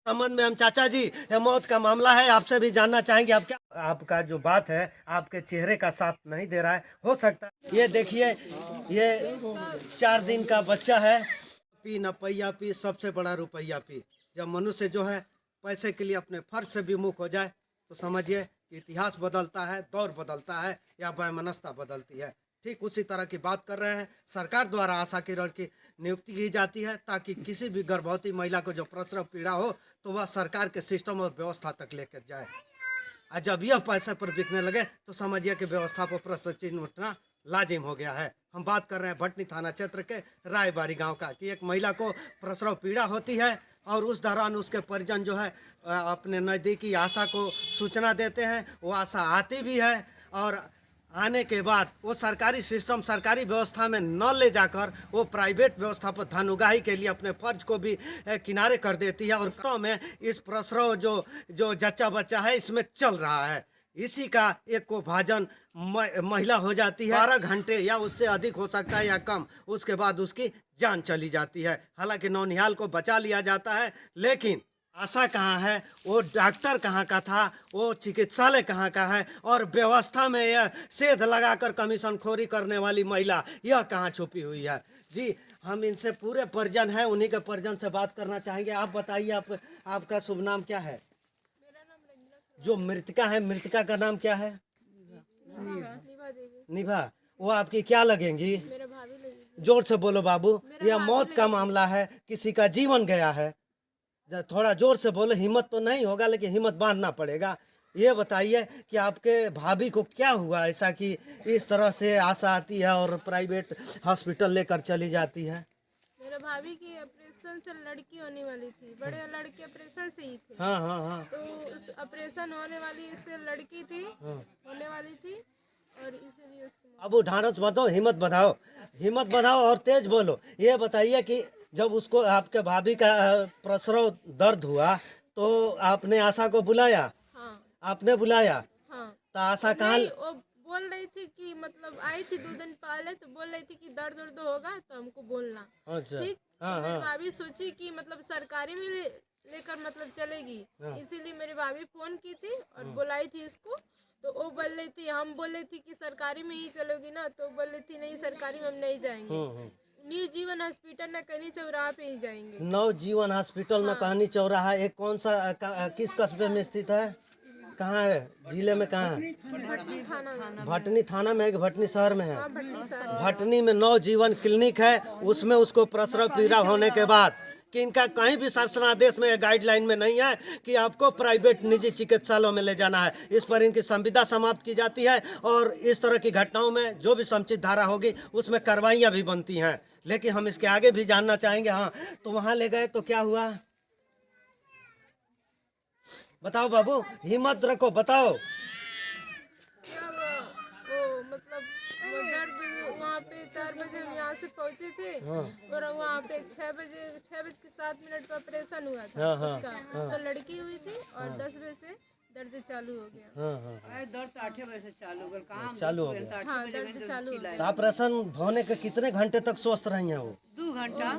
संबंध में हम चाचा जी, ये मौत का मामला है, आपसे भी जानना चाहेंगे आप क्या, आपका जो बात है आपके चेहरे का साथ नहीं दे रहा है, हो सकता है ये देखिए, ये 4 दिन का बच्चा है, पी न पैया पी, सबसे बड़ा रुपया पी। जब मनुष्य जो है पैसे के लिए अपने फर्ज से विमुख हो जाए तो समझिए कि इतिहास बदलता है, दौर बदलता है या वैमनस्यता बदलती है। ठीक उसी तरह की बात कर रहे हैं। सरकार द्वारा आशा किरण की नियुक्ति की जाती है ताकि किसी भी गर्भवती महिला को जो प्रसव पीड़ा हो तो वह सरकार के सिस्टम और व्यवस्था तक लेकर जाए। और जब यह पैसे पर बिकने लगे तो समझिए कि व्यवस्था पर प्रश्न चिन्ह उठना लाजिम हो गया है। हम बात कर रहे हैं भटनी थाना क्षेत्र के रायबारी गांव का कि एक महिला को प्रसव पीड़ा होती है और उस दौरान उसके परिजन जो है अपने नज़दीकी आशा को सूचना देते हैं। वो आशा आती भी है और आने के बाद वो सरकारी सिस्टम, सरकारी व्यवस्था में न ले जाकर वो प्राइवेट व्यवस्था पर धन उगाही के लिए अपने फर्ज को भी किनारे कर देती है। और वास्तव में इस प्रसव जो जच्चा बच्चा है इसमें चल रहा है, इसी का एक को भाजन महिला हो जाती है। 12 घंटे या उससे अधिक हो सकता है या कम, उसके बाद उसकी जान चली जाती है। हालांकि नौनिहाल को बचा लिया जाता है, लेकिन आशा कहाँ है, वो डॉक्टर कहाँ का था, वो चिकित्सालय कहाँ का है, और व्यवस्था में यह सेध लगाकर कमीशन खोरी करने वाली महिला यह कहाँ छुपी हुई है। जी, हम इनसे पूरे परिजन हैं, उन्हीं के परिजन से बात करना चाहेंगे। आप बताइए, आपका शुभ नाम क्या है? मेरा नाम रंजना। जो मृतका है, मृतका का नाम क्या है? निभा देवी। निभा। वो आपकी क्या लगेंगी? मेरे भाभी लगेगी। जोर से बोलो बाबू, यह भाभी मौत का मामला है, किसी का जीवन गया है। थोड़ा जोर से बोलो, हिम्मत तो नहीं होगा लेकिन हिम्मत बांधना पड़ेगा। ये बताइए कि आपके भाभी को क्या हुआ ऐसा कि इस तरह से आशा आती है और प्राइवेट हॉस्पिटल लेकर चली जाती है? मेरे भाभी की ऑपरेशन से लड़की होने वाली थी, बड़े लड़के ऑपरेशन से ही थे। हाँ हाँ हाँ। तो उस ऑपरेशन होने वाली से लड़की थी, होने वाली थी और इसीलिए उसकी अब वो ढांढस मत हो, हिम्मत बढ़ाओ और तेज बोलो। ये बताइए कि जब उसको आपके भाभी का प्रसव दर्द हुआ तो आपने आशा को बुलाया? हाँ आपने बुलाया? हाँ। तो आशा कहाँ? नहीं, वो बोल रही थी कि मतलब आई थी 2 दिन पहले, तो बोल रही थी कि दर्द उर्द होगा तो हमको बोलना। अच्छा। ठीक। हाँ, तो मेरी हाँ। भाभी सोची कि मतलब सरकारी में लेकर मतलब चलेगी, इसीलिए मेरी भाभी फोन की थी और बुलाई थी इसको। तो वो बोल रही थी, हम बोल रही थी कि सरकारी में ही चलोगी ना, तो बोल रही थी नहीं सरकारी में हम नहीं जाएंगे, न्यू जीवन हॉस्पिटल न कहीं चौराहा पे ही जाएंगे। नव जीवन हॉस्पिटल में कहानी चौराहा, एक कौन सा किस कस्बे में स्थित है? कहाँ है? जिले में कहाँ है? भटनी थाना में। भटनी थाना में है कि भटनी शहर में है? हाँ, भटनी शहर। भटनी में नव जीवन क्लिनिक है, उसमें उसको प्रसव पीड़ा होने के बाद कि इनका कहीं भी शासनादेश में गाइडलाइन में नहीं है कि आपको प्राइवेट निजी चिकित्सालयों में ले जाना है। इस पर इनकी संविदा समाप्त की जाती है और इस तरह की घटनाओं में जो भी समुचित धारा होगी उसमें कार्रवाइयाँ भी बनती हैं। लेकिन हम इसके आगे भी जानना चाहेंगे। हाँ, तो वहाँ ले गए तो क्या हुआ? बताओ बाबू, हिम्मत रखो, बताओ। क्या वो मतलब वो दर्द वहाँ पे 4 बजे हम यहाँ से पहुँचे थे और वहाँ पे 6 बज के 7 मिनट पर ऑपरेशन हुआ था उसका। तो लड़की हुई थी और 10 बजे से दर्द चालू हो गया। दर्द 8 बजे से चालू हो गया, काम चालू हो गया। हाँ, दर्द चालू हो गया। तो ऑपरेशन होने के कितने घंटे तक स्वस्थ रही हैं वो? 2 घंटा।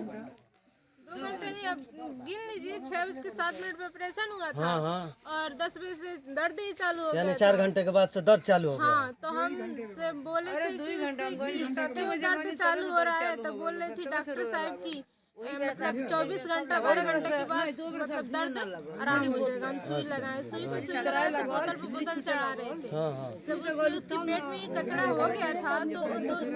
2 घंटे नहीं, अब गिन लीजिए, 6 बज के 7 मिनट पे ऑपरेशन हुआ था। हाँ हाँ। और 10 बजे से दर्द ही चालू हो यानी गया 4 था। घंटे के बाद से दर्द चालू हो गया। हाँ, तो हम से बोले थे कि उससे कि क्यों दर्द चालू हो रहा है, तो बोल रही थी डॉक्टर साहब की मतलब 24 घंटा 12 घंटे के बाद मतलब दर्द आराम हो जाएगा। हम सुई लगाए, सुई पे सुई लगाए तो बोतल पे बोतल चढ़ा रहे थे। जब उसमें उसके पेट में ही कचड़ा हो गया था तो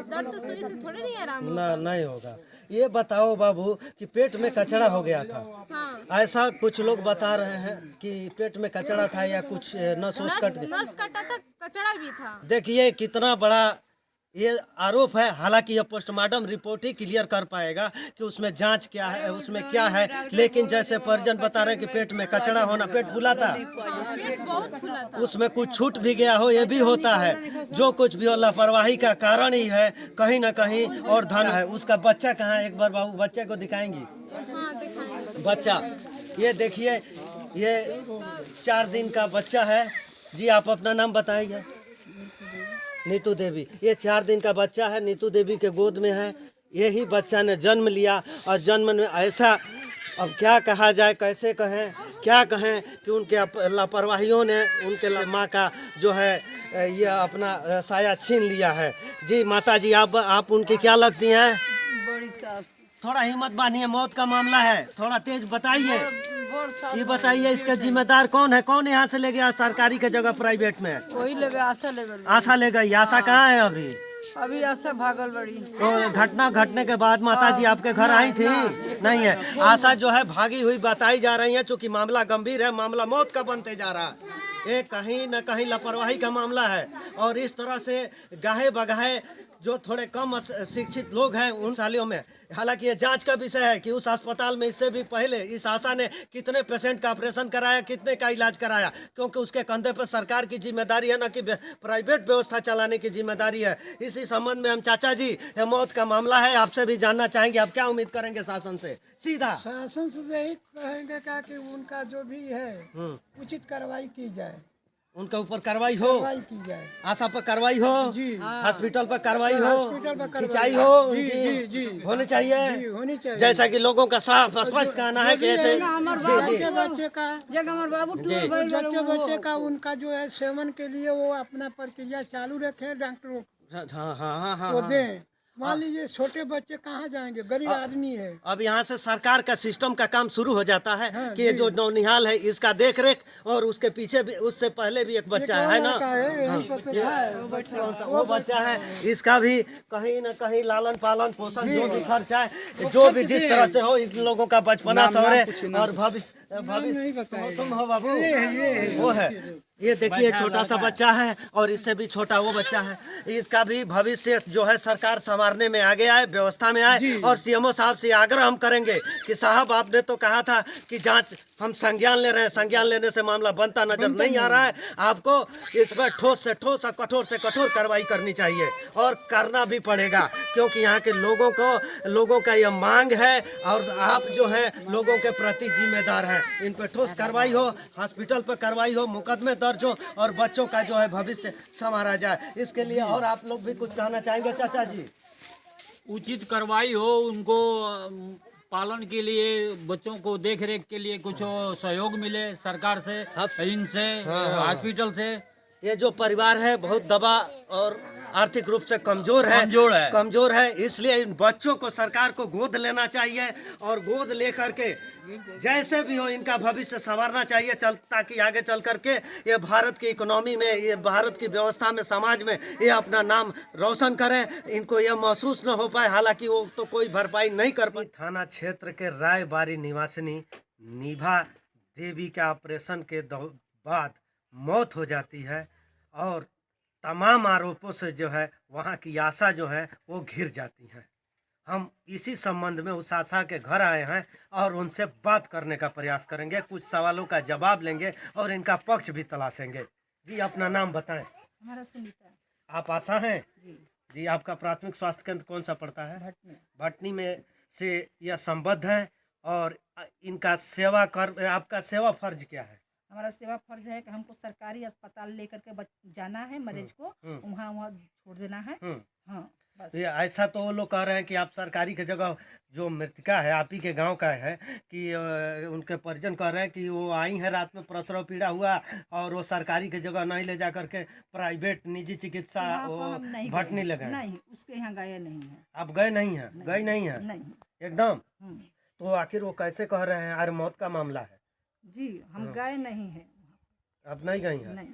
दर्द तो सुई से थोड़ी नहीं आराम होगा। ना, नहीं होगा। ये बताओ बाबू कि पेट में कचड़ा हो गया था। हाँ, ऐसा कुछ लोग बता रहे हैं कि पेट में कचड़ा था या कुछ नस कट गया। नस कटा था, कचड़ा भी था। देखिए कितना बड़ा ये आरोप है। हालांकि यह पोस्टमार्टम रिपोर्ट ही क्लियर कर पाएगा कि उसमें जांच क्या है, उसमें क्या है। लेकिन जैसे परिजन बता रहे कि पेट में कचड़ा होना, पेट फूला था, पेट बहुत फूला था। उसमें कुछ छूट भी गया हो, ये भी होता है। जो कुछ भी हो लापरवाही का कारण ही है कहीं ना कहीं, और धन है। उसका बच्चा कहाँ है? एक बार बाबू बच्चे को दिखाएंगी। हाँ, दिखाएंगे बच्चा ये देखिए, ये 4 दिन का बच्चा है। जी, आप अपना नाम बताइए। नीतू देवी। ये 4 दिन का बच्चा है, नीतू देवी के गोद में है। यही बच्चा ने जन्म लिया और जन्म में ऐसा, अब क्या कहा जाए, कैसे कहें क्या कहें कि उनके लापरवाहियों ने उनके माँ का जो है ये अपना साया छीन लिया है। जी माता जी, आप उनकी क्या लगती हैं? बड़ी सास थोड़ा हिम्मत बांधिए, मौत का मामला है, थोड़ा तेज बताइए। बड़ सास ये बताइए इसका जिम्मेदार कौन है? कौन यहाँ से ले गया सरकारी के जगह प्राइवेट में? वही लगे आशा लगे आशा ले गई। आशा कहाँ है अभी? अभी आशा भागल बड़ी तो घटना घटने के बाद माता जी आपके घर आई थी? नहीं है। आशा जो है भागी हुई बताई जा रही है, चूंकि मामला गंभीर है, मामला मौत का बनते जा रहा है। ये कहीं न कहीं लापरवाही का मामला है। और इस तरह से गाहे बगाहे जो थोड़े कम शिक्षित लोग हैं उन सालियों में, हालांकि ये जांच का विषय है कि उस अस्पताल में इससे भी पहले इस आशा ने कितने पेशेंट का ऑपरेशन कराया, कितने का इलाज कराया, क्योंकि उसके कंधे पर सरकार की जिम्मेदारी है, न कि प्राइवेट व्यवस्था चलाने की जिम्मेदारी है। इसी संबंध में हम चाचा जी, ये मौत का मामला है, आपसे भी जानना चाहेंगे, आप क्या उम्मीद करेंगे शासन से? सीधा शासन से यही कहेंगे क्या कि उनका जो भी है उचित कार्रवाई की जाए, उनके ऊपर कार्रवाई हो, कार्रवाई की जाए। आशा पर कार्रवाई हो, हॉस्पिटल पर कार्रवाई हो, हॉस्पिटल पर कार्रवाई खिंचाई हो, जी, उनकी जी, जी। होनी चाहिए, जी, होनी चाहिए। जैसा कि लोगों का साफ स्पष्ट कहना है कि ऐसे बच्चे का जग हमारे बाबू जी बच्चे का उनका जो है सेवन के लिए वो अपना प्रक्रिया चालू रखें, डॉक्टरों हाँ हाँ हाँ को हाँ। दें। मान लीजिए छोटे बच्चे कहाँ जाएंगे, गरीब आदमी है। अब यहाँ से सरकार का सिस्टम का काम शुरू हो जाता है कि ये जो नौनिहाल है इसका देख रेख, और उसके पीछे भी, उससे पहले भी एक बच्चा है ना, लड़का है, यहीं पर तो है। वो बच्चा है, इसका भी कहीं न कहीं लालन पालन पोषण जो भी खर्चा है, जो भी जिस तरह से हो, इन लोगों का बचपना सवरे और भविष्य तुम हो बाबू, वो है। ये देखिए छोटा सा बच्चा है और इससे भी छोटा वो बच्चा है, इसका भी भविष्य जो है सरकार संवारने में आगे आए, व्यवस्था में आए। और सीएमओ साहब से आग्रह हम करेंगे कि साहब आपने तो कहा था कि जांच हम संज्ञान ले रहे हैं, संज्ञान लेने से मामला बनता नजर नहीं आ रहा है, आपको इस पर ठोस से ठोस और कठोर से कठोर कार्रवाई करनी चाहिए और करना भी पड़ेगा, क्योंकि यहाँ के लोगों का यह मांग है और आप जो है लोगों के प्रति जिम्मेदार हैं। इन पर ठोस कार्रवाई हो, हॉस्पिटल पर कार्रवाई हो, मुकदमे दर्ज हो और बच्चों का जो है भविष्य संवारा जाए। इसके लिए और आप लोग भी कुछ कहना चाहेंगे चाचा जी? उचित कार्रवाई हो, उनको पालन के लिए, बच्चों को देख रेख के लिए कुछ सहयोग मिले सरकार से, इनसे, हॉस्पिटल से। ये जो परिवार है बहुत दबा और आर्थिक रूप से कमजोर है, इसलिए इन बच्चों को सरकार को गोद लेना चाहिए और गोद लेकर के जैसे भी हो इनका भविष्य संवारना चाहिए, ताकि आगे चल करके ये भारत की इकोनॉमी में, ये भारत की व्यवस्था में, समाज में ये अपना नाम रोशन करें। इनको ये महसूस न हो पाए, हालांकि वो तो कोई भरपाई नहीं कर पाए। थाना क्षेत्र के रायबारी निवासिनी निभा देवी के ऑपरेशन के बाद मौत हो जाती है और तमाम आरोपों से जो है वहाँ की आशा जो है वो घिर जाती है। हम इसी संबंध में उस आशा के घर आए हैं और उनसे बात करने का प्रयास करेंगे, कुछ सवालों का जवाब लेंगे और इनका पक्ष भी तलाशेंगे। जी अपना नाम बताएं। हमारा सुनीता। आप आशा हैं? जी आपका प्राथमिक स्वास्थ्य केंद्र कौन सा पड़ता है? भटनी में से यह संबद्ध है और इनका आपका सेवा फर्ज क्या है? हमारा सेवा फर्ज है कि हमको सरकारी अस्पताल लेकर के जाना है, मरीज को वहाँ छोड़ देना है। हाँ बस। ये ऐसा तो वो लोग कह रहे हैं कि आप सरकारी की जगह, जो मृतका है आप ही के गांव का है, कि उनके परिजन कह रहे हैं कि वो आई हैं रात में प्रसव पीड़ा हुआ और वो सरकारी की जगह नहीं ले जा करके प्राइवेट निजी चिकित्सा भटनी ले गए। नहीं, उसके यहाँ गए नहीं है। आप गए नहीं हैं? गए नहीं हैं नहीं एकदम? तो आखिर वो कैसे कह रहे हैं? अरे मौत का मामला है जी, हम गए नहीं है। आप नहीं गई हैं? नहीं।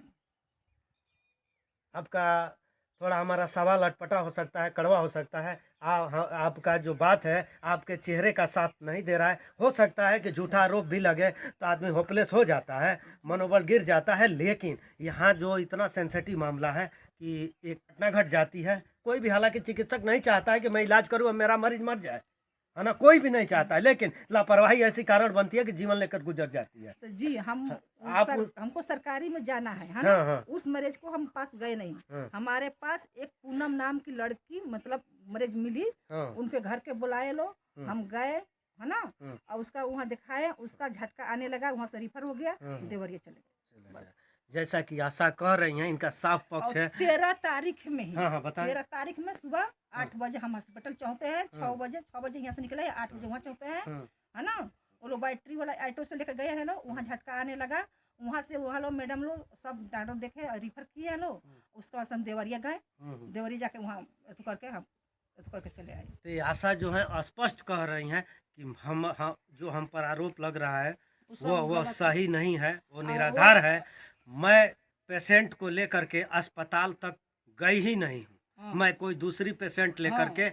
आपका थोड़ा हमारा सवाल अटपटा हो सकता है, कड़वा हो सकता है, आपका जो बात है आपके चेहरे का साथ नहीं दे रहा है। हो सकता है कि झूठा आरोप भी लगे तो आदमी होपलेस हो जाता है, मनोबल गिर जाता है, लेकिन यहाँ जो इतना सेंसिटिव मामला है कि एक घटना घट जाती है, कोई भी, हालांकि चिकित्सक नहीं चाहता है कि मैं इलाज करूँ और मेरा मरीज मर जाए, है ना, कोई भी नहीं चाहता है, लेकिन लापरवाही ऐसी कारण बनती है कि जीवन लेकर गुजर जाती है। तो जी हमको सरकारी में जाना है ना। हाँ, हाँ। उस मरीज को हम पास गए नहीं। हाँ। हमारे पास एक पूनम नाम की लड़की मतलब मरीज मिली। हाँ। उनके घर के बुलाए लो, हम गए, है ना, और उसका वहाँ दिखाए, उसका झटका आने लगा, वहाँ से रिफर हो गया, देवरिया चले गए। जैसा कि आशा कह रही हैं, इनका साफ पक्ष है। 13 तारीख में ही, हाँ, बताएं। 13 तारीख में सुबह 8 बजे हम हॉस्पिटल चौक पे हैं। 6 बजे यहाँ से निकले, 8 बजे वहाँ चौक पे है ना। वो लोग बैटरी वाला ऑटो से लेकर गए हैं लोग, वहाँ झटका आने लगा, वहाँ से वहाँ लोग मैडम लोग सब डॉक्टर देखे और रिफर किए हैं लोग। उसके बाद हम देवरिया गए, देवरिया जाके वहाँ करके हम करके चले आए। तो ये आशा जो है स्पष्ट कह रही हैं कि हम जो हम पर आरोप लग रहा है वो सही नहीं है, वो निराधार है। मैं पेशेंट को लेकर के अस्पताल तक गई ही नहीं हूँ, मैं कोई दूसरी पेशेंट लेकर के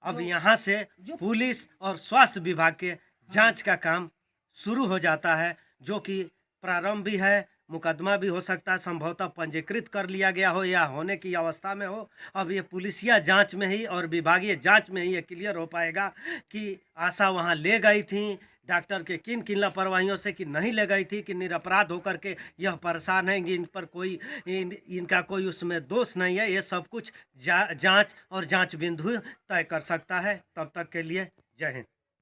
अब यहाँ से पुलिस और स्वास्थ्य विभाग के जांच का काम शुरू हो जाता है, जो कि प्रारंभ भी है, मुकदमा भी हो सकता है, संभवतः पंजीकृत कर लिया गया हो या होने की अवस्था में हो। अब ये पुलिसिया जांच में ही और विभागीय जांच में ही ये क्लियर हो पाएगा कि आशा वहाँ ले गई थी डॉक्टर के किन किन लापरवाहियों से, कि नहीं ले गई थी, कि निरपराध होकर के यह परेशान है कि इन पर कोई इनका कोई उसमें दोष नहीं है। ये सब कुछ जांच और जांच बिंदु तय कर सकता है। तब तक के लिए जय हिंद।